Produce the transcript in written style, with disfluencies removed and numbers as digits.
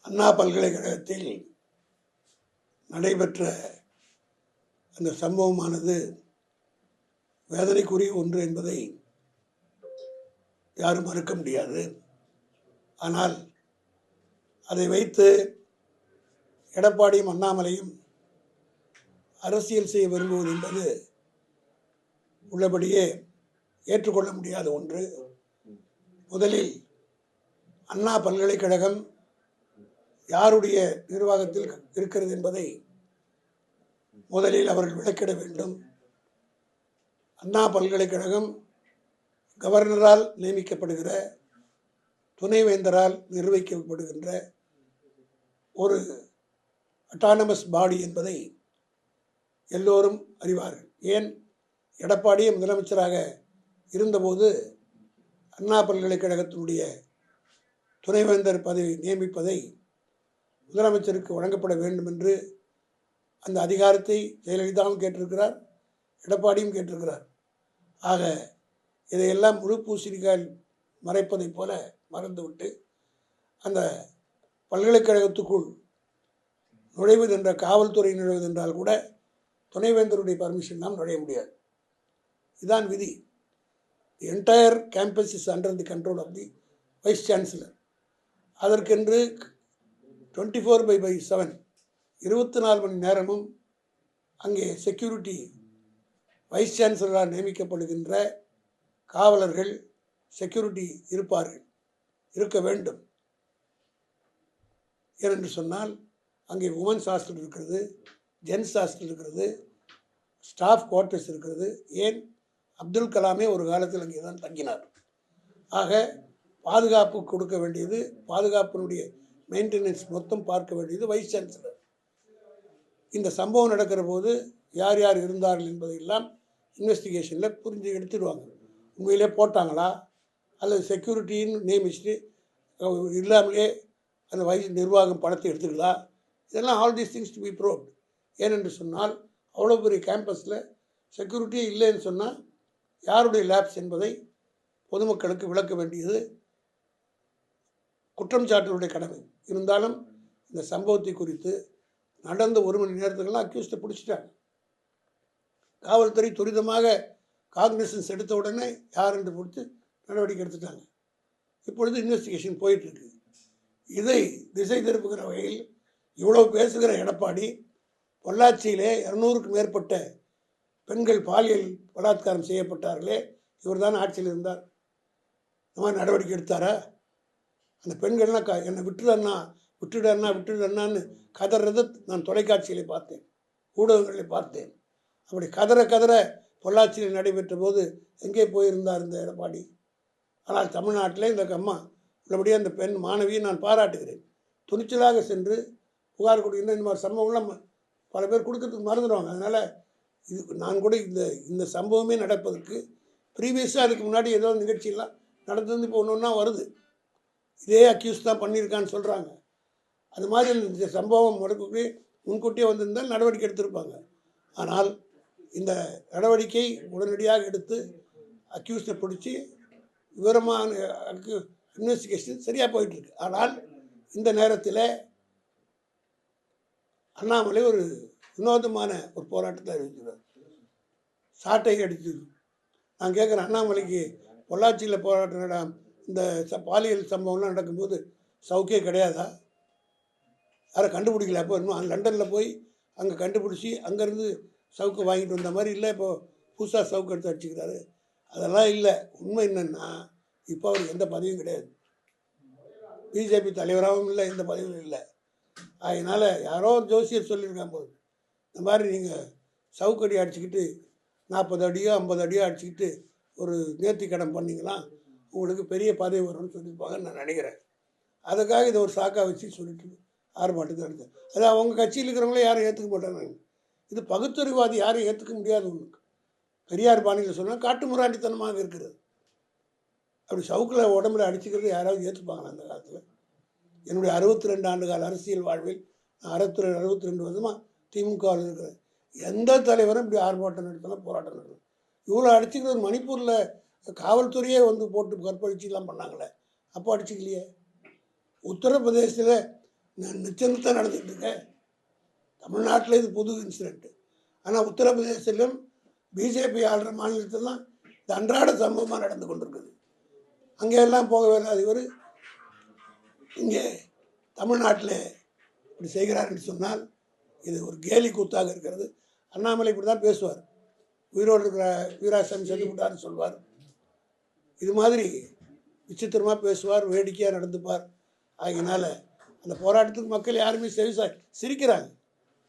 அண்ணா பல்கலைக்கழகத்தில் நடைபெற்ற அந்த சம்பவமானது வேதனைக்குரிய ஒன்று என்பதை யாரும் மறுக்க முடியாது. ஆனால் அதை வைத்து எடப்பாடியும் அண்ணாமலையும் அரசியல் செய்ய விரும்புவது என்பது உள்ளபடியே ஏற்றுக்கொள்ள முடியாத ஒன்று. முதலில் அண்ணா பல்கலைக்கழகம் யாருடைய நிர்வாகத்தில் இருக்கிறது என்பதை முதலில் அவர்கள் விளக்கிட வேண்டும். அண்ணா பல்கலைக்கழகம் கவர்னரால் நியமிக்கப்படுகிற, துணைவேந்தரால் நிர்வகிக்கப்படுகின்ற ஒரு அட்டானமஸ் பாடி என்பதை எல்லோரும் அறிவார்கள். ஏன், எடப்பாடியே முதலமைச்சராக இருந்தபோது அண்ணா பல்கலைக்கழகத்தினுடைய துணைவேந்தர் பதவி நியமிப்பதை முதலமைச்சருக்கு வழங்கப்பட வேண்டும் என்று அந்த அதிகாரத்தை ஜெயலலிதாவும் கேட்டிருக்கிறார், எடப்பாடியும் கேட்டிருக்கிறார். ஆக இதையெல்லாம் முழு பூசணிக்காய் மறைப்பதைப் போல மறந்துவிட்டு அந்த பல்கலைக்கழகத்துக்குள் நுழைவதென்ற, காவல்துறை நுழைவதென்றால் கூட துணைவேந்தருடைய பர்மிஷன் நாம் நுழைய முடியாது. இதுதான் விதி. The entire campus is under the control of the vice chancellor. அதற்கென்று 24/7 24 மணி நேரமும் அங்கே செக்யூரிட்டி, வைஸ் சான்சலரால் நியமிக்கப்படுகின்ற காவலர்கள், செக்யூரிட்டி இருப்பார்கள், இருக்க வேண்டும். ஏனென்று சொன்னால் அங்கே உமன்ஸ் ஹாஸ்டல் இருக்கிறது, ஜென்ஸ் ஹாஸ்டல் இருக்கிறது, ஸ்டாஃப் குவார்ட்டர்ஸ் இருக்கிறது. ஏன், அப்துல் கலாமே ஒரு காலத்தில் அங்கே தான் தங்கினார். ஆக பாதுகாப்பு கொடுக்க வேண்டியது, பாதுகாப்பினுடைய மெயின்டெனன்ஸ் மொத்தம் பார்க்க வேண்டியது வைஸ் சான்சலர். இந்த சம்பவம் நடக்கிற போது யார் யார் இருந்தார்கள் என்பதையெல்லாம் இன்வெஸ்டிகேஷனில் புரிஞ்சு எடுத்துடுவாங்க. உண்மையிலே போட்டாங்களா, அல்லது செக்யூரிட்டின்னு நியமிச்சுட்டு இல்லாமலே அந்த வைஸ் நிர்வாகம் பணத்தை எடுத்துக்கலா, இதெல்லாம் all these things to be proved. ஏனென்று சொன்னால் அவ்வளோ பெரிய கேம்பஸில் செக்யூரிட்டியே இல்லைன்னு சொன்னால் யாருடைய லேப்ஸ் என்பதை பொதுமக்களுக்கு விளக்க வேண்டியது குற்றம் சாட்டுவதுடைய கடமை. இருந்தாலும் இந்த சம்பவத்தை குறித்து நடந்த 1 மணி நேரத்துக்கெல்லாம் அக்யூஸ்டை பிடிச்சிட்டாங்க. காவல்துறை துரிதமாக காக்னிசன்ஸ் எடுத்த உடனே யார் என்று பொறுத்து நடவடிக்கை எடுத்துட்டாங்க. இப்பொழுது இன்வெஸ்டிகேஷன் போயிட்டுருக்கு. இதை திசை திருப்புகிற வகையில் இவ்வளோ பேசுகிற எடப்பாடி, பொள்ளாச்சியிலே 200க்கு மேற்பட்ட பெண்கள் பாலியல் பலாத்காரம் செய்யப்பட்டார்களே, இவர் தான் ஆட்சியில் இருந்தார், இந்த மாதிரி நடவடிக்கை எடுத்தாரா? அந்த பெண்கள்லாம் என்னை விட்டுடண்ணான்னு கதறதை நான் தொலைக்காட்சியில் பார்த்தேன், ஊடகங்களில் பார்த்தேன். அப்படி கதற பொள்ளாச்சியில் நடைபெற்ற போது எங்கே போயிருந்தார் இந்த எடப்பாடி? ஆனால் தமிழ்நாட்டில் இந்த அம்மா உள்ளபடியே அந்த பெண் மாணவியை நான் பாராட்டுகிறேன். துணிச்சலாக சென்று புகார் கொடுக்கின்ற இந்த மாதிரி சம்பவங்கள்லாம் பல பேர் கொடுக்கறதுக்கு மறந்துடுவாங்க. அதனால் இது நான் கூட இந்த சம்பவமே நடப்பதற்கு ப்ரீவியஸாக அதுக்கு முன்னாடி ஏதோ நிகழ்ச்சியெல்லாம் நடந்தது இப்போ ஒன்று ஒன்றா வருது. இதே அக்யூஸ் தான் பண்ணியிருக்கான்னு சொல்கிறாங்க. அது மாதிரி இந்த சம்பவம் முன்கூட்டியே வந்திருந்தால் நடவடிக்கை எடுத்திருப்பாங்க. ஆனால் இந்த நடவடிக்கை உடனடியாக எடுத்து அக்யூஸ்டை பிடிச்சி விவரமான இன்வெஸ்டிகேஷன் சரியாக போயிட்டுருக்கு. ஆனால் இந்த நேரத்தில் அண்ணாமலை ஒரு வினோதமான ஒரு போராட்டத்தை அறிவிக்கிறார். சாட்டை அடித்து நான் கேட்குறேன், அண்ணாமலைக்கு பொள்ளாச்சியில் போராட்டம் இந்த பாலியல் சம்பவம்லாம் நடக்கும்போது சவுக்கே கிடையாதா? யாரை கண்டுபிடிக்கல? அப்போ இன்னும் லண்டனில் போய் அங்கே கண்டுபிடிச்சி அங்கேருந்து சவுக்கு வாங்கிட்டு வந்த மாதிரி இல்லை, இப்போது புதுசாக சவுக்கு எடுத்து அடிச்சுக்கிறாரு. அதெல்லாம் இல்லை. உண்மை என்னென்னா, இப்போ அவருக்கு எந்த பதவியும் கிடையாது, பிஜேபி தலைவராகவும் இல்லை, எந்த பதவியும் இல்லை. அதனால் யாரோ ஒரு ஜோசியர் சொல்லியிருக்கான் போது, இந்த மாதிரி நீங்கள் சவுக்கடி அடிச்சுக்கிட்டு 40 அடியோ 50 அடியோ அடிச்சுக்கிட்டு ஒரு நேர்த்தி கடன் பண்ணிங்கன்னா உங்களுக்கு பெரிய பதவி வரும்னு சொல்லியிருப்பாங்கன்னு நான் நினைக்கிறேன். அதுக்காக இதை ஒரு சாக்காக வச்சு சொல்லிட்டு ஆர்ப்பாட்டத்தை எடுத்தேன். அது அவங்க கட்சியில் இருக்கிறவங்களே யாரும் ஏற்றுக்க மாட்டாங்க. இது பகுத்தறிவாதி யாரும் ஏற்றுக்க முடியாது ஒன்று. பெரியார் பாணியில் சொன்னால் காட்டு முராண்டித்தனமாக இருக்கிறது. அப்படி சவுக்கில் உடம்புல அடிச்சுக்கிறது யாராவது ஏற்றுப்பாங்களா அந்த காலத்தில்? என்னுடைய 62 ஆண்டு கால அரசியல் வாழ்வில் நான் 62 வருஷமாக திமுகவில் இருக்கிறேன். எந்த தலைவரும் இப்படி ஆர்ப்பாட்டம் நடத்தலாம், போராட்டம் நடத்தலாம். இவ்வளோ அடிச்சுக்கிறது மணிப்பூரில் காவல்துறையே வந்து போட்டு கற்பழிச்சிலாம் பண்ணாங்களே, அப்போ அடிச்சுக்கலையே. உத்தரப்பிரதேசத்தில் நிச்சயமாக தான் நடந்துகிட்டு இருக்கேன். தமிழ்நாட்டில் இது புது இன்சிடென்ட்டு. ஆனால் உத்தரப்பிரதேசத்திலும் பிஜேபி ஆளுற மாநிலத்திலாம் இது அன்றாட சம்பவமாக நடந்து கொண்டிருக்குது. அங்கெல்லாம் போக வேண்டாத இவர் இங்கே தமிழ்நாட்டில் இப்படி செய்கிறார் என்று சொன்னால் இது ஒரு கேலி கூத்தாக இருக்கிறது. அண்ணாமலை இப்படி தான் பேசுவார். உயிரோடு இருக்கிற வீராசாமி செஞ்சு விட்டார்னு சொல்வார். இது மாதிரி விசித்திரமாக பேசுவார், வேடிக்கையாக நடந்துப்பார். ஆகினால அந்த போராட்டத்துக்கு மக்கள் யாருமே சிரிக்கிறாங்க.